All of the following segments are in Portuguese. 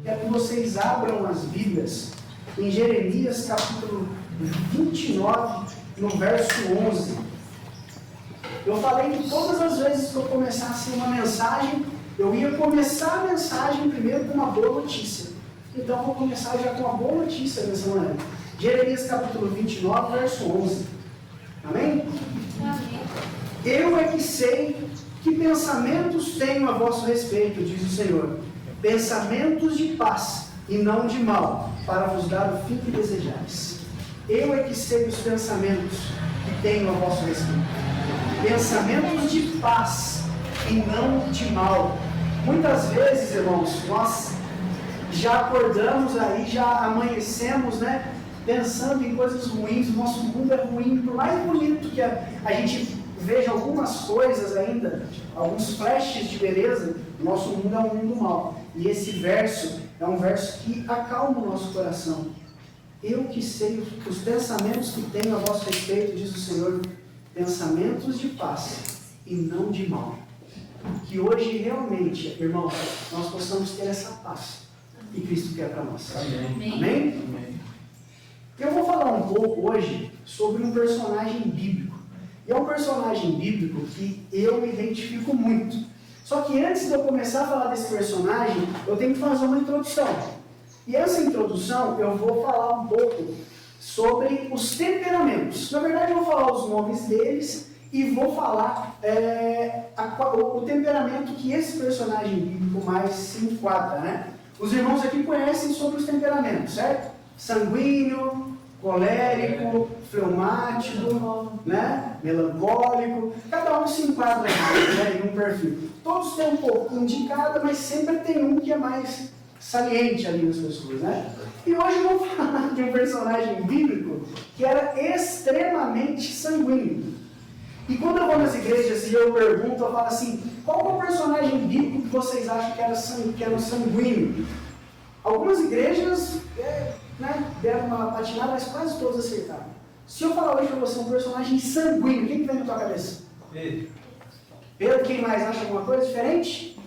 quero que vocês abram as Bíblias em Jeremias capítulo 29, no verso 11. Eu falei que todas as vezes que eu começasse uma mensagem, eu ia começar a mensagem primeiro com uma boa notícia. Então vou começar já com uma boa notícia nessa manhã. Jeremias capítulo 29, verso 11. Amém? Amém. Eu é que sei que pensamentos tenho a vosso respeito, diz o Senhor. Pensamentos de paz e não de mal, para vos dar o fim que desejais. Eu é que sei os pensamentos que tenho a vosso respeito. Pensamentos de paz e não de mal. Muitas vezes, irmãos, nós já acordamos aí, já amanhecemos, né? Pensando em coisas ruins, o nosso mundo é ruim, por mais bonito que a gente veja algumas coisas ainda, alguns flashes de beleza, o nosso mundo é um mundo mau. E esse verso é um verso que acalma o nosso coração. Eu que sei os pensamentos que tenho a vosso respeito, diz o Senhor, pensamentos de paz e não de mal. Que hoje realmente, irmãos, nós possamos ter essa paz que Cristo quer para nós. Amém. Amém? Amém. Eu vou falar um pouco hoje sobre um personagem bíblico. E é um personagem bíblico que eu me identifico muito. Só que antes de eu começar a falar desse personagem, eu tenho que fazer uma introdução. E essa introdução eu vou falar um pouco sobre os temperamentos. Na verdade, eu vou falar os nomes deles e vou falar o temperamento que esse personagem bíblico mais se enquadra, né? Os irmãos aqui conhecem sobre os temperamentos, certo? Sanguíneo, colérico, fleumático, né? Melancólico. Cada um se enquadra mais, né, em um perfil. Todos têm um pouquinho de cada, mas sempre tem um que é mais saliente ali nas pessoas, né? E hoje eu vou falar de um personagem bíblico que era extremamente sanguíneo. E quando eu vou nas igrejas e eu pergunto, eu falo assim, qual é o personagem bíblico que vocês acham que era sanguíneo? Algumas igrejas deram uma patinada, mas quase todas acertaram. Se eu falar hoje para você um personagem sanguíneo, quem que vem na tua cabeça? Pedro. Pedro, quem mais acha alguma coisa diferente?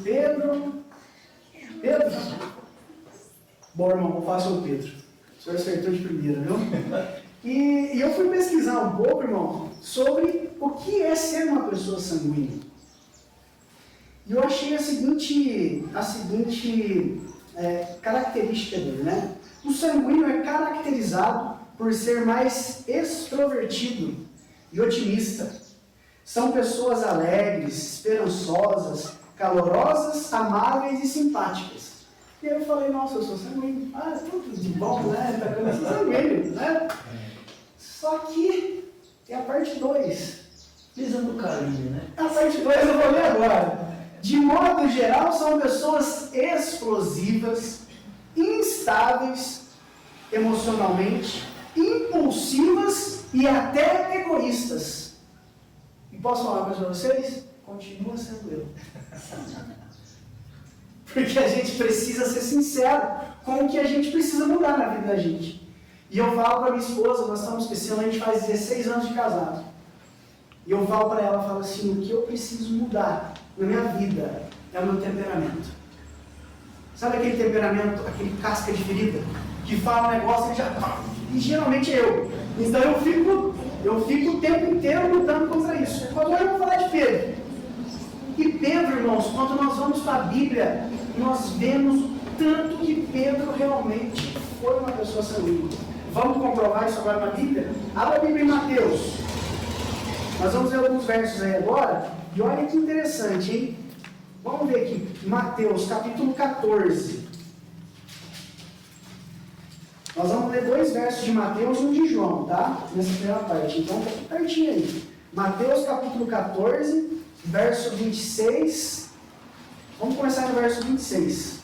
Pedro? Bom, irmão, vou falar sobre o Pedro. O senhor acertou de primeira, viu? E eu fui pesquisar um pouco, irmão, sobre o que é ser uma pessoa sanguínea. E eu achei a seguinte característica dele, né? O sanguíneo é caracterizado por ser mais extrovertido e otimista. São pessoas alegres, esperançosas, calorosas, amáveis e simpáticas. E aí eu falei, nossa, eu sou sanguíneo. Ah, é tudo de bom, né? Tá começando sanguíneo, né? Só que tem a parte 2. Pisando do carinho, né? A parte 2 eu vou ler agora. De modo geral, são pessoas explosivas, instáveis emocionalmente, impulsivas e até egoístas. E posso falar uma coisa para vocês? Continua sendo eu. Porque a gente precisa ser sincero com o que a gente precisa mudar na vida da gente. E eu falo para minha esposa, nós estamos esse ano, a gente faz 16 anos de casado. E eu falo para ela, falo assim, o que eu preciso mudar na minha vida é o meu temperamento. Sabe aquele temperamento, aquele casca de ferida, que fala um negócio e já... E geralmente eu. Então eu fico o tempo inteiro lutando contra isso. Agora eu vou falar de Pedro. E Pedro, irmãos, quando nós vamos para a Bíblia, nós vemos o tanto que Pedro realmente foi uma pessoa sanguínea. Vamos comprovar isso agora na Bíblia? Abra a Bíblia em Mateus. Nós vamos ler alguns versos aí agora. E olha que interessante, hein? Vamos ver aqui. Mateus, capítulo 14. Nós vamos ler 2 versos de Mateus e um de João, tá? Nessa primeira parte. Então, tá aqui pertinho aí. Mateus, capítulo 14, verso 26. Vamos começar no verso 26.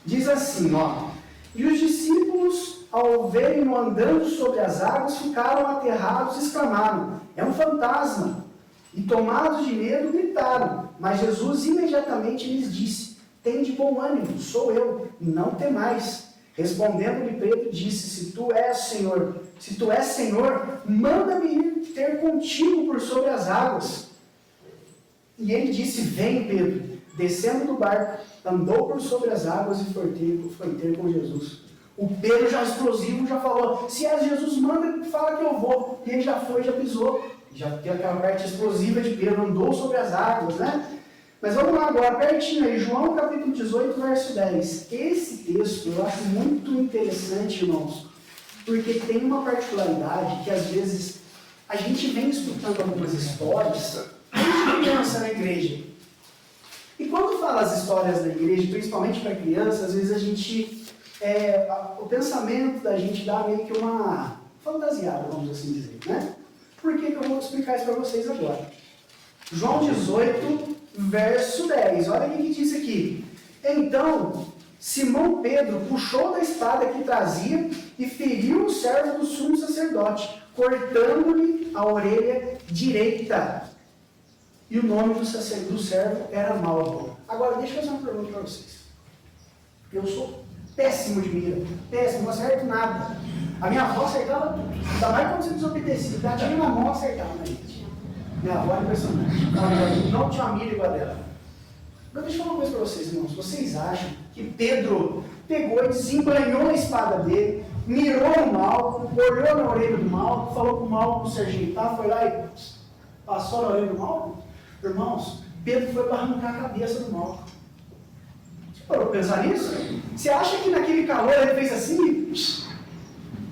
Diz assim, ó. E os discípulos, ao verem-no andando sobre as águas, ficaram aterrados e exclamaram, é um fantasma. E tomados de medo, gritaram. Mas Jesus imediatamente lhes disse, tende bom ânimo, sou eu, e não temais. Respondendo-lhe Pedro, disse, se tu és Senhor, manda-me ir ter contigo por sobre as águas. E ele disse, vem Pedro. descendo do barco, andou por sobre as águas e foi ter com Jesus. O Pedro já explosivo já falou, se é Jesus manda, fala que eu vou. E ele já foi, já pisou. Já tem aquela parte explosiva de Pedro, andou sobre as águas, né? Mas vamos lá agora, pertinho aí, João capítulo 18, verso 10. Esse texto eu acho muito interessante, irmãos, porque tem uma particularidade que às vezes a gente vem escutando algumas histórias desde criança na igreja. E quando fala as histórias da igreja, principalmente para criança, às vezes a gente, o pensamento da gente dá meio que uma fantasiada, vamos assim dizer, né? Por que eu vou explicar isso para vocês agora? João 18, verso 10, olha o que diz aqui. Então, Simão Pedro puxou da espada que trazia e feriu o servo do sumo sacerdote, cortando-lhe a orelha direita. E o nome do servo era Malco. Agora, deixa eu fazer uma pergunta para vocês. Eu sou péssimo de mira, péssimo, não acerto nada. A minha avó acertava tudo. Ainda mais quando você desobedecido. Já tinha na mão, acertava na gente. Minha avó é impressionante. Não tinha uma mira igual a dela. Agora, deixa eu falar uma coisa para vocês, irmãos. Vocês acham que Pedro pegou e desembanhou a espada dele, mirou o Malco, olhou na orelha do Malco, falou para o Malco se ajeitar, foi lá e passou na orelha do Malco? Irmãos, Pedro foi para arrancar a cabeça do Malco. Você parou para pensar nisso? Você acha que naquele calor ele fez assim?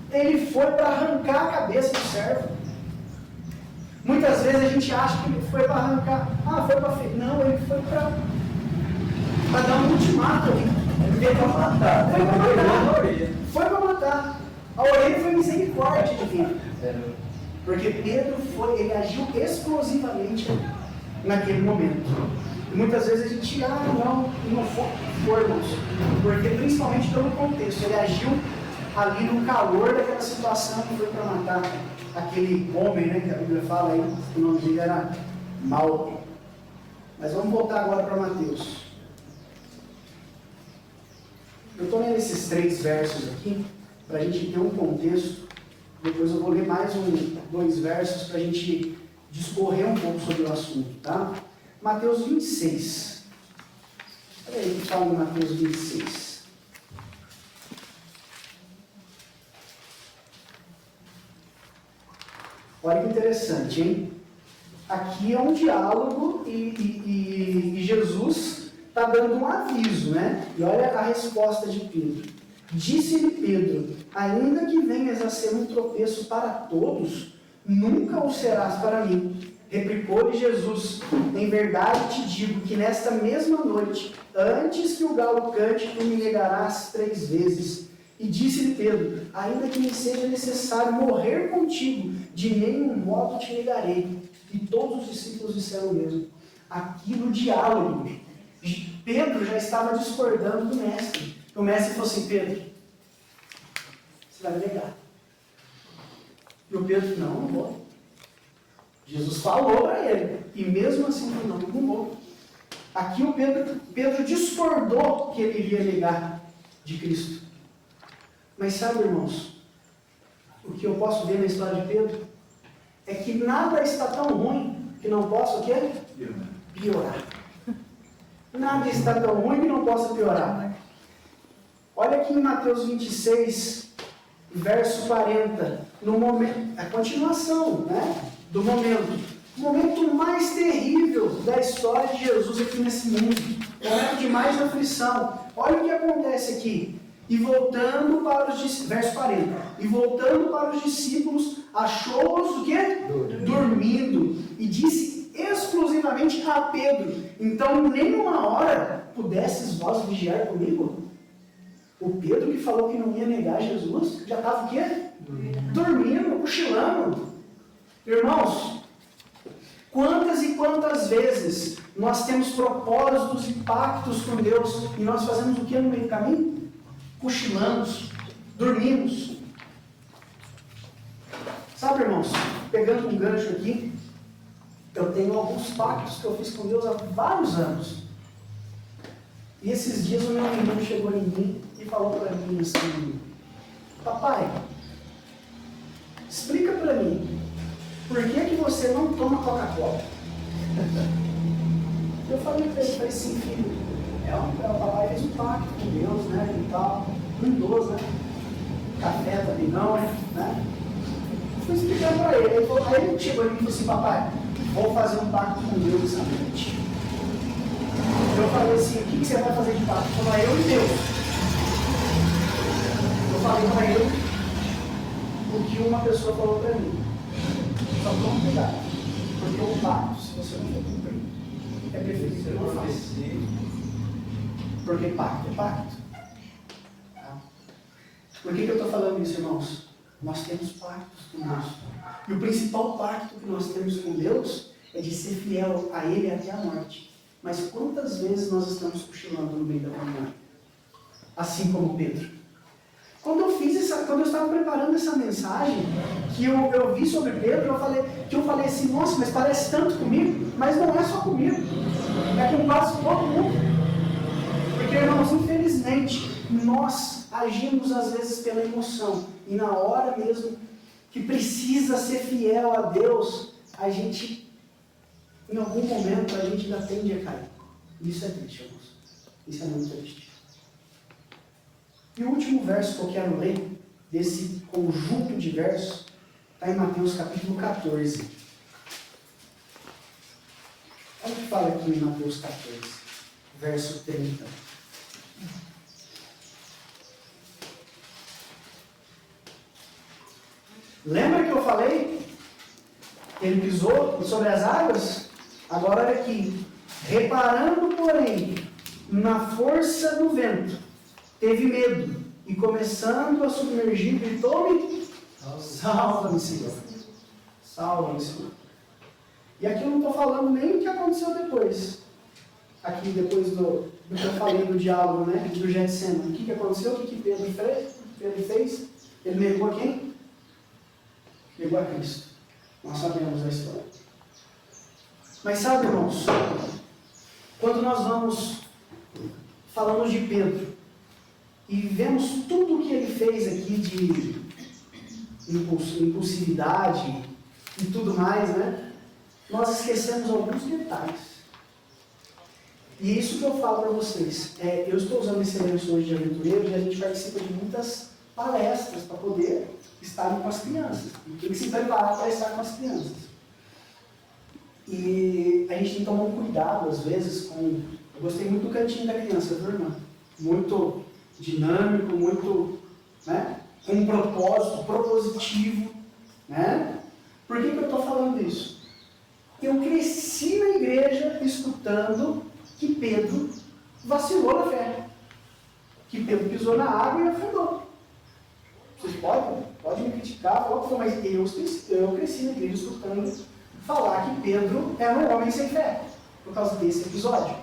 Ele foi para arrancar a cabeça do servo. Muitas vezes a gente acha que ele foi para arrancar. Foi para ferir. Não, ele foi para dar um ultimato ali. Ele veio para matar. Foi para matar. Foi para matar. A orelha foi misericórdia divina. Porque Pedro ele agiu explosivamente naquele momento. E muitas vezes a gente, não foi, irmãos. Porque principalmente pelo contexto, ele agiu ali no calor daquela situação que foi para matar aquele homem, né, que a Bíblia fala aí, que o nome dele era Malco. Mas vamos voltar agora para Mateus. Eu estou lendo esses 3 versos aqui, para a gente ter um contexto. Depois eu vou ler mais 2 versos para a gente discorrer um pouco sobre o assunto, tá? Mateus 26. Olha aí o que fala em Mateus 26. Olha que interessante, hein? Aqui é um diálogo e Jesus está dando um aviso, né? E olha a resposta de Pedro. Disse-lhe Pedro, ainda que venhas a ser um tropeço para todos, nunca o serás para mim. Replicou-lhe Jesus, em verdade te digo que nesta mesma noite, antes que o galo cante, tu me negarás 3 vezes. E disse-lhe Pedro, ainda que me seja necessário morrer contigo, de nenhum modo te negarei. E todos os discípulos disseram o mesmo. Aqui no diálogo, Pedro já estava discordando do mestre. O mestre falou assim, Pedro, você vai me negar. E o Pedro, não vou. Jesus falou para ele, e mesmo assim falou, não vou. Aqui o Pedro discordou que ele iria negar de Cristo. Mas sabe, irmãos, o que eu posso ver na história de Pedro é que nada está tão ruim que não possa o quê? Piorar. Nada está tão ruim que não possa piorar. Olha aqui em Mateus 26, verso 40, no momento, a continuação, né, do momento. O momento mais terrível da história de Jesus aqui nesse mundo. O momento de mais aflição. Olha o que acontece aqui. E voltando para os discípulos, verso 40, e voltando para os discípulos, achou-os o quê? Dormindo. E disse exclusivamente a Pedro, então nem uma hora pudesses vós vigiar comigo? O Pedro que falou que não ia negar Jesus, já estava o quê? Dormindo, cochilando. Irmãos, quantas e quantas vezes nós temos propósitos e pactos com Deus e nós fazemos o que no meio do caminho? Cochilamos, dormimos. Sabe, irmãos, pegando um gancho aqui, eu tenho alguns pactos que eu fiz com Deus há vários anos. E esses dias o meu irmão chegou em mim e falou para mim assim, papai, explica para mim, por que você não toma Coca-Cola? Eu falei para ele assim, filho, o papai fez um pacto com Deus, né, e tal, idoso, né, café também não, né, fui explicar para ele, aí ele chegou e me falou assim, papai, vou fazer um pacto com Deus essa noite. Eu falei assim, o que você vai fazer de pacto? Eu falei, eu e Deus. Eu falei para ele o que uma pessoa falou para mim. Só toma cuidado, porque o pacto, se você não for cumprir, é preferível que não faça. Porque pacto é pacto. Tá? Por que eu estou falando isso, irmãos? Nós temos pactos com Deus. E o principal pacto que nós temos com Deus é de ser fiel a Ele até a morte. Mas quantas vezes nós estamos cochilando no meio da caminhada? Assim como Pedro. Quando eu estava preparando essa mensagem, que eu vi sobre Pedro, eu falei assim, nossa, mas parece tanto comigo, mas não é só comigo, é com quase todo mundo. Porque, irmãos, infelizmente, nós agimos às vezes pela emoção, e na hora mesmo que precisa ser fiel a Deus, a gente, em algum momento, a gente ainda tende a cair. Isso é triste, irmãos. Isso é muito triste. E o último verso que eu quero ler, desse conjunto de versos, está em Mateus capítulo 14. Olha o que fala aqui em Mateus 14, verso 30. Lembra que eu falei? Ele pisou sobre as águas? Agora olha aqui. Reparando, porém, na força do vento, teve medo e começando a submergir, gritou-me: salva-me, Senhor. Salva-me, Senhor. E aqui eu não estou falando nem o que aconteceu depois. Aqui depois do que eu falei do diálogo, né? Do Getsemane. O que aconteceu? O que Pedro fez? Ele negou a quem? Negou a Cristo. Nós sabemos a história. Mas sabe, irmãos, quando nós falamos de Pedro e vemos tudo o que ele fez aqui de impulsividade e tudo mais, né? Nós esquecemos alguns detalhes. E isso que eu falo para vocês, eu estou usando esse evento hoje de aventureiros e a gente participa de muitas palestras para poder estar com as crianças. E tem que se preparar para estar com as crianças. E a gente tem que tomar um cuidado, às vezes, com... Eu gostei muito do cantinho da criança, viu, irmã? Muito dinâmico, muito, né? Com um propósito, propositivo, né? Por que eu estou falando isso? Eu cresci na igreja escutando que Pedro vacilou na fé. Que Pedro pisou na água e afundou. Vocês podem me criticar, mas eu cresci na igreja escutando falar que Pedro era um homem sem fé, por causa desse episódio.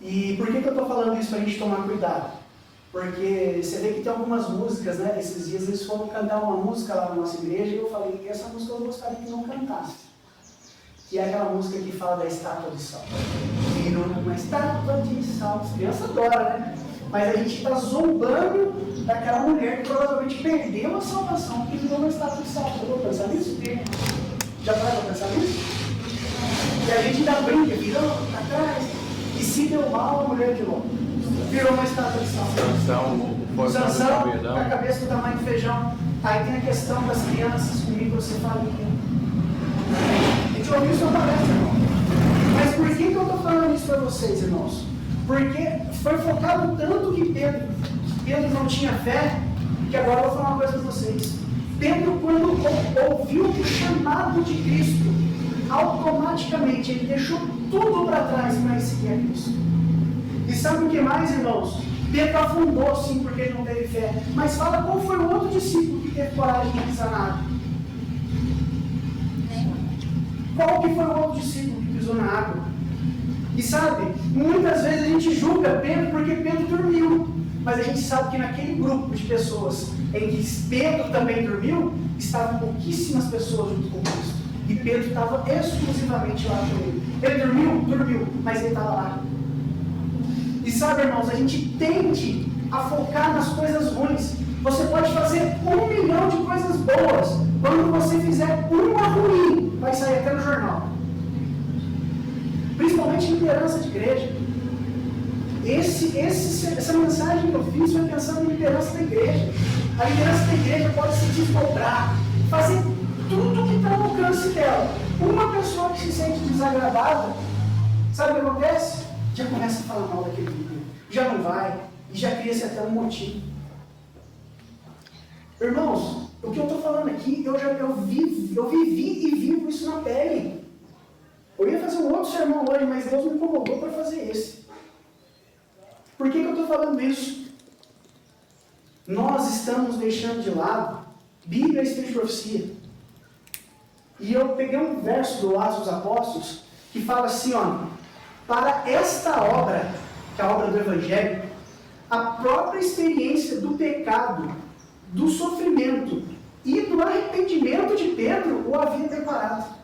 E por que eu estou falando isso para a gente tomar cuidado? Porque você vê que tem algumas músicas, né? Esses dias eles foram cantar uma música lá na nossa igreja e eu falei que essa música eu gostaria que não cantasse. Que é aquela música que fala da estátua de sal. Virou uma estátua de sal. As crianças adoram, né? Mas a gente está zombando daquela mulher que provavelmente perdeu a salvação porque virou uma estátua de sal. Você vai pensar nisso? Já vai pensar nisso? E a gente ainda brinca, virou atrás. E se deu mal, a mulher de longe. Virou uma estátua de sal. Sansão, com a cabeça do tamanho de feijão. Aí tem a questão das crianças com microcefalia. A gente ouviu isso na palestra, irmão. Mas por que eu estou falando isso para vocês, irmãos? Porque foi focado tanto que Pedro não tinha fé, que agora eu vou falar uma coisa para vocês. Pedro, quando ouviu o chamado de Cristo, automaticamente ele deixou tudo para trás para seguir a Cristo. E sabe o que mais, irmãos? Pedro afundou sim porque ele não teve fé. Mas fala qual foi o outro discípulo que teve coragem de pisar na água. Qual que foi o outro discípulo que pisou na água? E sabe, muitas vezes a gente julga Pedro porque Pedro dormiu. Mas a gente sabe que naquele grupo de pessoas em que Pedro também dormiu, estavam pouquíssimas pessoas junto com Cristo. E Pedro estava exclusivamente lá com ele. Ele dormiu, mas ele estava lá. E sabe, irmãos, a gente tende a focar nas coisas ruins. Você pode fazer 1 milhão de coisas boas. Quando você fizer uma ruim, vai sair até no jornal. principalmente liderança de igreja. Essa mensagem que eu fiz foi pensando em liderança da igreja. A liderança da igreja pode se desdobrar, fazer tudo que está ao alcance dela. Uma pessoa que se sente desagradada, sabe o que acontece? Já começa a falar mal daquele líder, já não vai, e já cria-se até um motivo. Irmãos, o que eu estou falando aqui, eu vivi e vivo isso na pele. Eu ia fazer um outro sermão hoje, mas Deus me convocou para fazer esse. Por que eu estou falando isso? Nós estamos deixando de lado Bíblia, Espírito de Profecia. E eu peguei um verso do Atos dos Apóstolos que fala assim, ó, para esta obra, que é a obra do Evangelho, a própria experiência do pecado, do sofrimento e do arrependimento de Pedro o havia preparado.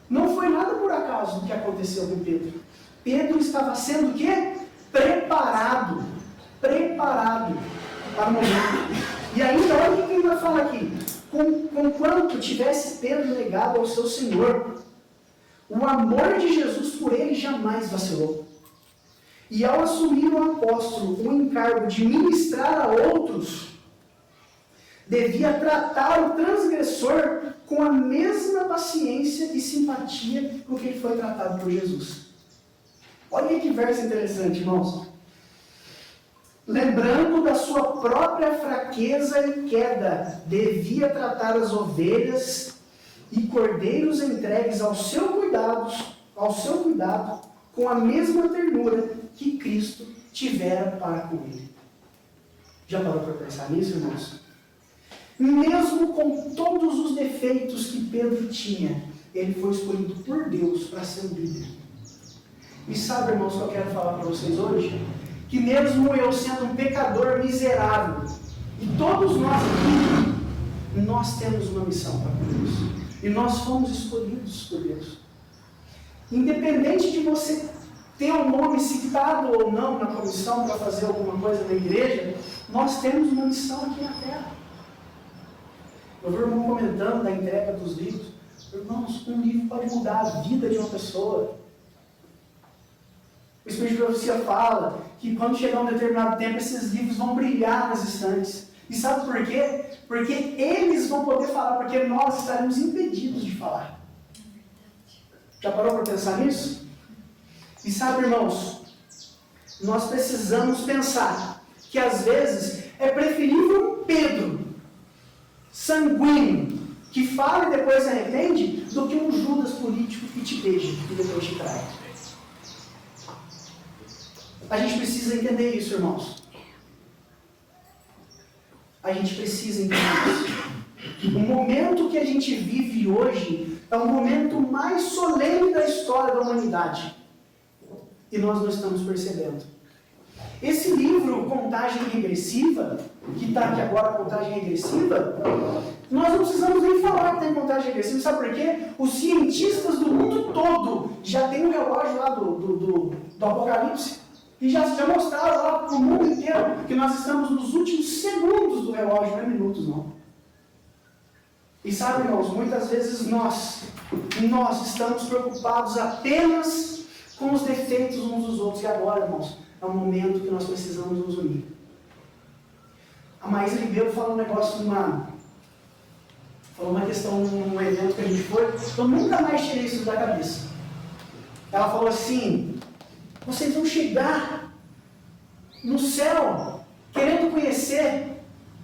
Não foi nada por acaso do que aconteceu com Pedro. Pedro estava sendo o quê? Preparado para o momento. E ainda, olha o que ele vai falar aqui. Conquanto tivesse Pedro negado ao seu Senhor, o amor de Jesus por ele jamais vacilou. E ao assumir o apóstolo o encargo de ministrar a outros, devia tratar o transgressor com a mesma paciência e simpatia com que ele foi tratado por Jesus. Olha que verso interessante, irmãos. Lembrando da sua própria fraqueza e queda, devia tratar as ovelhas e cordeiros entregues ao seu cuidado, com a mesma ternura que Cristo tivera para com ele. Já parou para pensar nisso, irmãos? Mesmo com todos os defeitos que Pedro tinha, ele foi escolhido por Deus para ser um líder. E sabe, irmãos, o que eu quero falar para vocês hoje? Que mesmo eu sendo um pecador miserável, e todos nós aqui, nós temos uma missão para Deus. E nós fomos escolhidos por Deus. Independente de você ter o nome citado ou não na comissão para fazer alguma coisa na igreja, nós temos uma missão aqui na terra. Eu vi o irmão comentando da entrega dos livros. Irmãos, um livro pode mudar a vida de uma pessoa. O Espírito de Profecia fala que quando chegar um determinado tempo, esses livros vão brilhar nas estantes. E sabe por quê? Porque eles vão poder falar, porque nós estaremos impedidos de falar. Já parou para pensar nisso? E sabe, irmãos, nós precisamos pensar que às vezes é preferível um Pedro sanguíneo, que fala e depois se arrepende, do que um Judas político que te beija e depois te trai. A gente precisa entender isso, irmãos. A gente precisa entender isso. O momento que a gente vive hoje é o momento mais solene da história da humanidade. E nós não estamos percebendo. Esse livro, Contagem Regressiva, que está aqui agora, Contagem Regressiva, nós não precisamos nem falar que tem contagem regressiva. Sabe por quê? Os cientistas do mundo todo já têm um relógio lá do Apocalipse. E já mostraram lá para o mundo inteiro que nós estamos nos últimos segundos do relógio, não é minutos não. E sabe, irmãos, muitas vezes nós estamos preocupados apenas com os defeitos uns dos outros. E agora, irmãos, é o momento que nós precisamos nos unir. A Maísa Ribeiro falou um negócio falou uma questão num evento que a gente foi, eu nunca mais tirei isso da cabeça. Ela falou assim: vocês vão chegar no céu querendo conhecer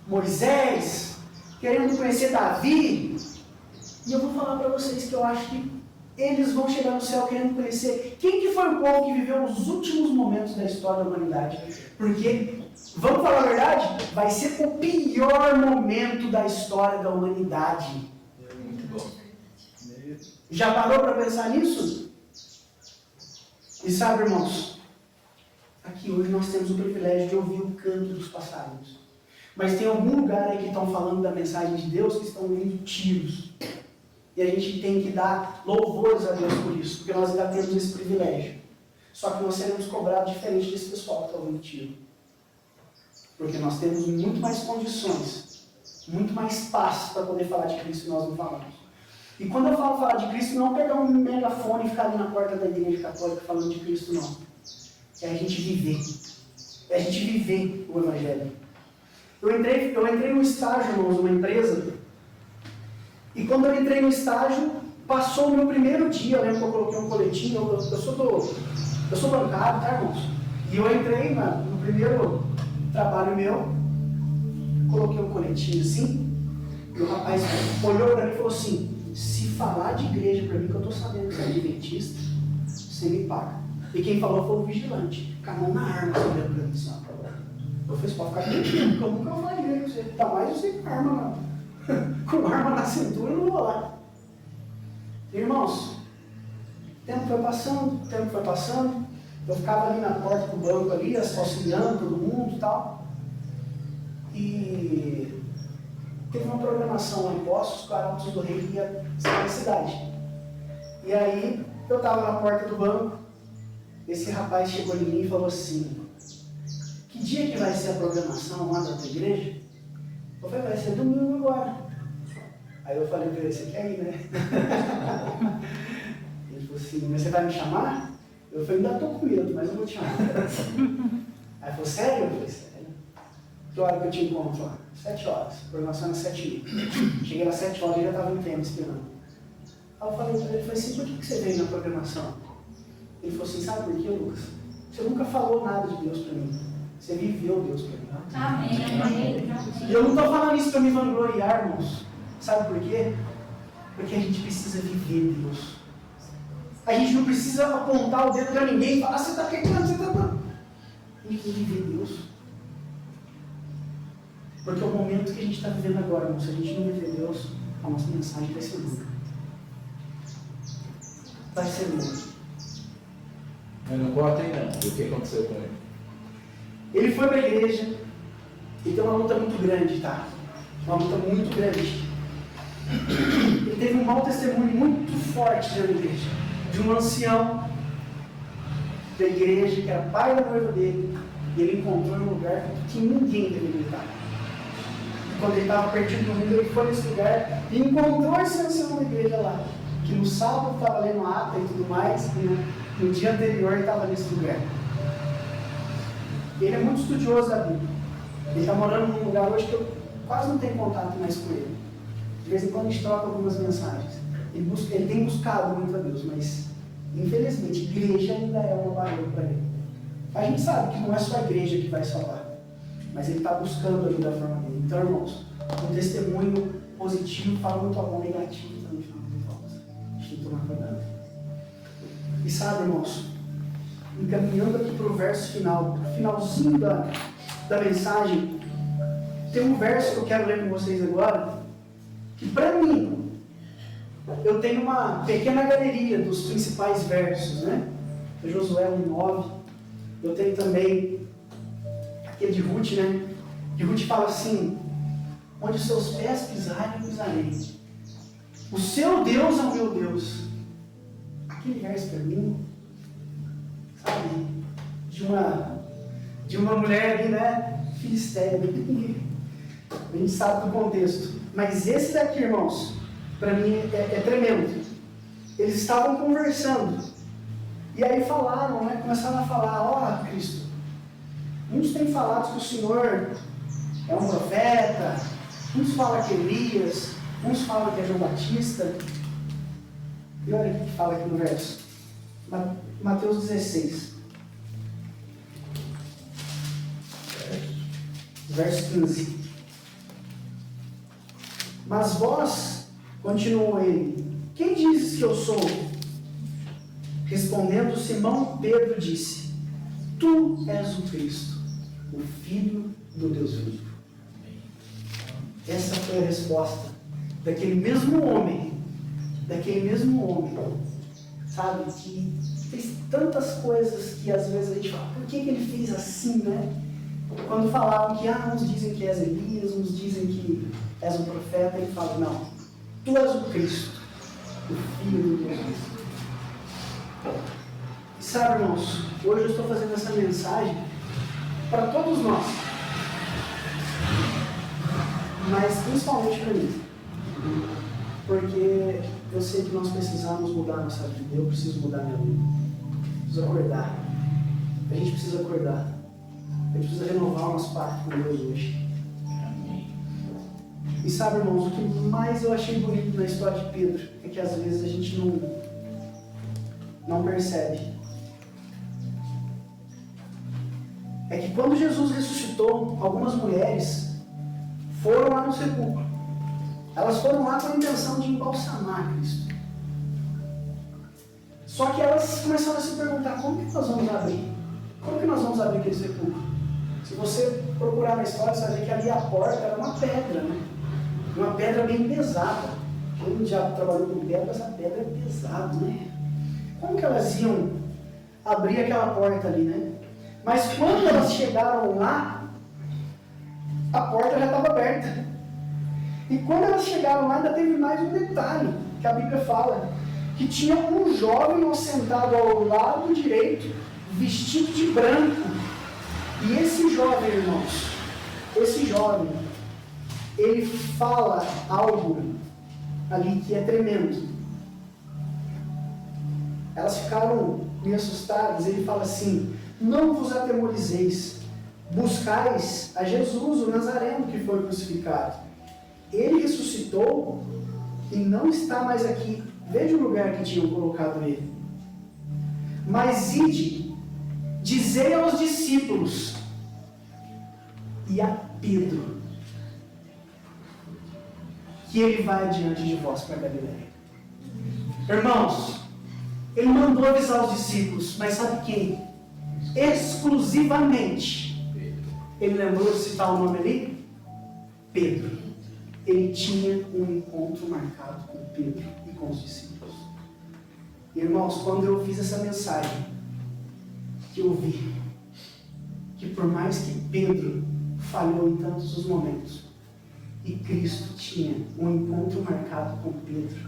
Moisés, querendo conhecer Davi, e eu vou falar para vocês que eu acho que eles vão chegar no céu querendo conhecer quem que foi o povo que viveu os últimos momentos da história da humanidade. Porque, vamos falar a verdade, vai ser o pior momento da história da humanidade. Muito bom. Já parou para pensar nisso? E sabe, irmãos, aqui hoje nós temos o privilégio de ouvir o canto dos passarinhos. Mas tem algum lugar aí que estão falando da mensagem de Deus que estão ouvindo tiros. E a gente tem que dar louvores a Deus por isso, porque nós ainda temos esse privilégio. Só que nós seremos cobrados diferente desse pessoal que está ouvindo tiro. Porque nós temos muito mais condições, muito mais espaço para poder falar de Cristo e nós não falamos. E quando eu falo falar de Cristo, não é pegar um megafone e ficar ali na porta da igreja católica falando de Cristo, não. É a gente viver. É a gente viver o Evangelho. Eu entrei no estágio, irmãos, numa empresa, e quando eu entrei no estágio, passou o meu primeiro dia, eu lembro que eu coloquei um coletinho, eu sou bancário, tá, irmãos? E eu entrei no primeiro trabalho meu, coloquei um coletinho assim, e o rapaz olhou para mim e falou assim, se falar de igreja para mim, que eu estou sabendo que você é adventista, você me paga. E quem falou foi o vigilante, com a mão na arma, olhando para mim, sabe? Eu falei, pode ficar tranquilo, porque eu nunca vou falar de igreja com você. Ainda mais você com arma, com arma na cintura, eu não vou lá. Irmãos, o tempo foi passando, eu ficava ali na porta do banco ali, auxiliando todo mundo e tal. E teve uma programação lá em Poços, o Arautos do Rei ia sair da cidade. E aí, eu estava na porta do banco, esse rapaz chegou em mim e falou assim, que dia que vai ser a programação lá da tua igreja? Eu falei, vai ser domingo agora. Aí eu falei para ele, você quer ir, né? Ele falou assim, mas você vai me chamar? Eu falei, ainda estou com medo, mas eu vou te chamar. Aí ele falou, sério? Eu falei, sério. Que hora que eu te encontro lá? 7 horas. A programação era 7h30. Cheguei às 7 horas e já estava no tempo esperando. Aí eu falei para ele, assim, por que você veio na programação? Ele falou assim, sabe por quê, Lucas? Você nunca falou nada de Deus para mim. Você viveu Deus para mim. Amém. E eu não estou falando isso para me vangloriar, irmãos. Sabe por quê? Porque a gente precisa viver Deus. A gente não precisa apontar o dedo para ninguém e falar, você está pecando, você está... A gente tem que viver Deus. Porque é o momento que a gente está vivendo agora, irmãos. Se a gente não viver Deus, a nossa mensagem vai ser dura. Vai ser dura. Mas não corta aí não. O que aconteceu com ele? Ele foi para a igreja e tem uma luta muito grande, tá? Uma luta muito grande. Ele teve um mau testemunho muito forte dentro da igreja. De um ancião da igreja, que era pai da noiva dele, e ele encontrou um lugar que ninguém deveria estar. Quando ele estava perdido no mundo, ele foi nesse lugar e encontrou esse ancião da igreja lá, que no sábado estava lendo a ata e tudo mais, e no dia anterior ele estava nesse lugar. Ele é muito estudioso da Bíblia. Ele está morando num lugar hoje que eu quase não tenho contato mais com ele. De vez em quando a gente troca algumas mensagens. Ele tem buscado muito a Deus, mas infelizmente igreja ainda é uma barreira para ele. A gente sabe que não é só a igreja que vai salvar, mas ele está buscando ali da forma dele. Então, irmãos, um testemunho positivo fala muito bom, negativo também fala muito bom. A gente tem que tomar cuidado. E sabe, irmãos, encaminhando aqui para o verso final, finalzinho da mensagem, tem um verso que eu quero ler com vocês agora, que para mim, eu tenho uma pequena galeria dos principais versos, né? Josué 1:9, eu tenho também aquele de Ruth, né? Que Ruth fala assim, onde os seus pés pisarem, eu pisarei. O seu Deus é o meu Deus. Aquele verso para mim, sabe, de uma mulher ali, né, filisteia, a gente sabe do contexto, mas esse daqui, irmãos, para mim é tremendo. Eles estavam conversando, e aí falaram, né, começaram a falar, Cristo, uns têm falado que o Senhor é um profeta, uns falam que é Elias, uns falam que é João Batista, e olha o que fala aqui no verso, Mateus 16, verso 15. Mas vós, continuou ele, quem dizes que eu sou? Respondendo, Simão Pedro disse, tu és o Cristo, o Filho do Deus vivo. Essa foi a resposta daquele mesmo homem, sabe, que fez tantas coisas que às vezes a gente fala, por que ele fez assim, né? Quando falavam que, uns dizem que és Elias, uns dizem que és um profeta, ele fala, não, tu és o Cristo, o Filho do Deus vivo. E sabe, irmãos, hoje eu estou fazendo essa mensagem para todos nós, mas principalmente para mim, porque Eu sei que nós precisamos mudar a nossa vida. Eu preciso mudar minha vida. Preciso acordar. A gente precisa acordar. A gente precisa renovar o nosso pacto com Deus hoje. E sabe, irmãos, o que mais eu achei bonito na história de Pedro é que às vezes a gente não percebe. É que quando Jesus ressuscitou, algumas mulheres foram lá no sepulcro. Elas foram lá com a intenção de embalsamar Cristo. Só que elas começaram a se perguntar, como que nós vamos abrir? Como que nós vamos abrir aquele sepulcro? Se você procurar na história, você vai ver que ali a porta era uma pedra, né? Uma pedra bem pesada. Quem já trabalhou com pedra, essa pedra é pesada, né? Como que elas iam abrir aquela porta ali, né? Mas quando elas chegaram lá, a porta já estava aberta. E quando elas chegaram lá, ainda teve mais um detalhe, que a Bíblia fala, que tinha um jovem sentado ao lado direito, vestido de branco. E esse jovem, irmãos, ele fala algo ali que é tremendo. Elas ficaram meio assustadas. Ele fala assim: não vos atemorizeis, buscais a Jesus, o Nazareno, que foi crucificado. Ele ressuscitou e não está mais aqui. Veja o lugar que tinham colocado ele. Mas ide, dizei aos discípulos e a Pedro que ele vai diante de vós para Galileia. Irmãos, ele mandou avisar os discípulos, mas sabe quem? Exclusivamente. Ele lembrou de citar o nome ali? Pedro. Ele tinha um encontro marcado com Pedro e com os discípulos. Irmãos, quando eu fiz essa mensagem, que eu vi que por mais que Pedro falhou em tantos os momentos, e Cristo tinha um encontro marcado com Pedro,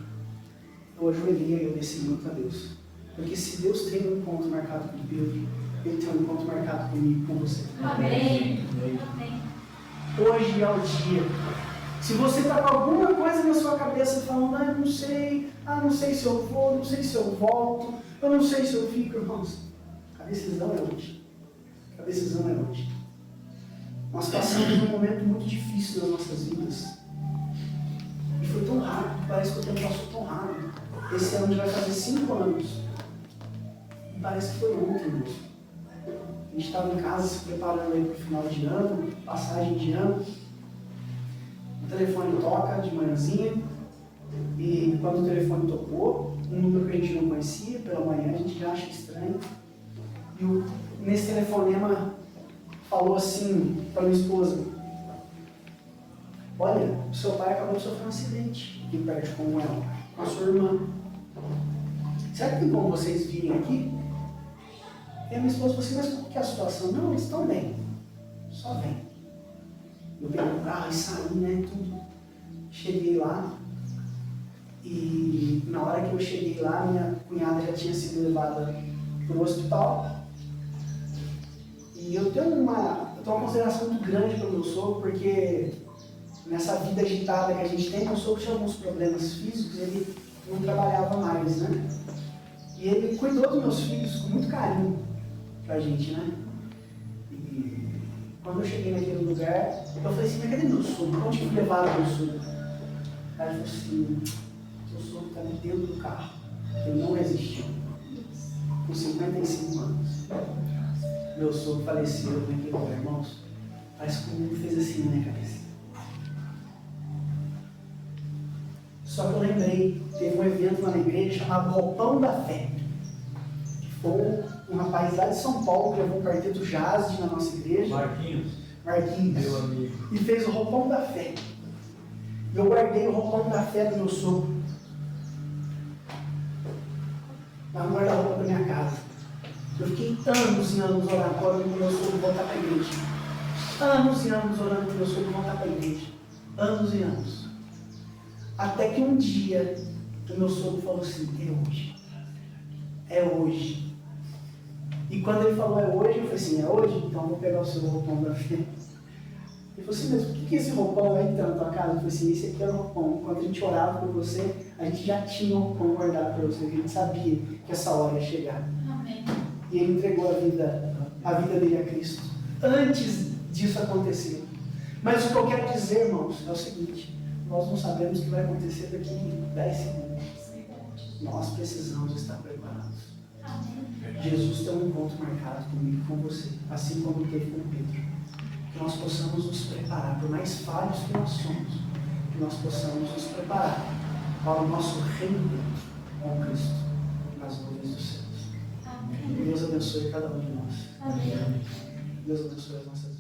eu ajoelhei e agradeci muito a Deus. Porque se Deus tem um encontro marcado com Pedro, Ele tem um encontro marcado comigo e com você. Amém. Hoje é o dia. Se você está com alguma coisa na sua cabeça falando, não sei se eu vou, não sei se eu volto, eu não sei se eu fico, irmãos, a decisão é hoje. A decisão é hoje. Nós passamos um momento muito difícil nas nossas vidas. E foi tão rápido, parece que o tempo passou tão rápido. Esse ano já vai fazer 5 anos. E parece que foi ontem, irmão. A gente estava em casa se preparando aí para o final de ano, passagem de ano. O telefone toca de manhãzinha. E quando o telefone tocou, um número que a gente não conhecia, pela manhã a gente já acha estranho. E nesse telefonema falou assim para minha esposa: olha, o seu pai acabou de sofrer um acidente aqui perto com ela, com a sua irmã. Será que tem como vocês virem aqui? E a minha esposa falou assim: mas como que é a situação? Não, eles estão bem, só vem. Eu peguei o carro e saí, né, tudo. Cheguei lá e na hora que eu cheguei lá, minha cunhada já tinha sido levada para o hospital. E eu tenho uma consideração muito grande pelo meu sogro, porque nessa vida agitada que a gente tem, meu sogro tinha alguns problemas físicos, ele não trabalhava mais, né? E ele cuidou dos meus filhos com muito carinho pra gente, né? E quando eu cheguei naquele lugar, eu falei assim: mas cadê meu sogro? Onde que levaram meu sogro? Aí ele falou assim: seu sogro está ali dentro do carro, ele não resistiu, com 55 anos. Meu sogro faleceu naquele lugar, irmãos. Parece que o mundo fez assim na minha cabeça. Só que eu lembrei, teve um evento lá na igreja chamado Roupão da Fé. Que foi um rapaz lá de São Paulo que levou um quarteto jazz na nossa igreja. Marquinhos. Meu amigo. E fez o Roupão da Fé. E eu guardei o Roupão da Fé do meu sogro lá no guarda-roupa da minha casa. Eu fiquei anos e anos orando para o meu sogro voltar para a igreja. Anos e anos orando para o meu sogro voltar para a igreja. Anos e anos. Até que um dia o meu sogro falou assim: é hoje. É hoje. E quando ele falou é hoje, eu falei assim: é hoje? Então eu vou pegar o seu roupão da fé. Ele falou assim: mas o que é esse roupão aí que está na tua casa? Eu falei assim: esse aqui é o roupão. Quando a gente orava por você, a gente já tinha concordado para você, a gente sabia que essa hora ia chegar. Amém. E ele entregou a vida dele a Cristo, antes disso acontecer. Mas o que eu quero dizer, irmãos, é o seguinte: nós não sabemos o que vai acontecer daqui a 10 segundos. Nós precisamos estar preparados. Amém. Jesus tem um encontro marcado comigo e com você, assim como teve com Pedro. Que nós possamos nos preparar, por mais falhos que nós somos, que nós possamos nos preparar para o nosso reino com Cristo nas nuvens dos céus. Amém. Deus abençoe cada um de nós. Amém. Deus abençoe as nossas vidas.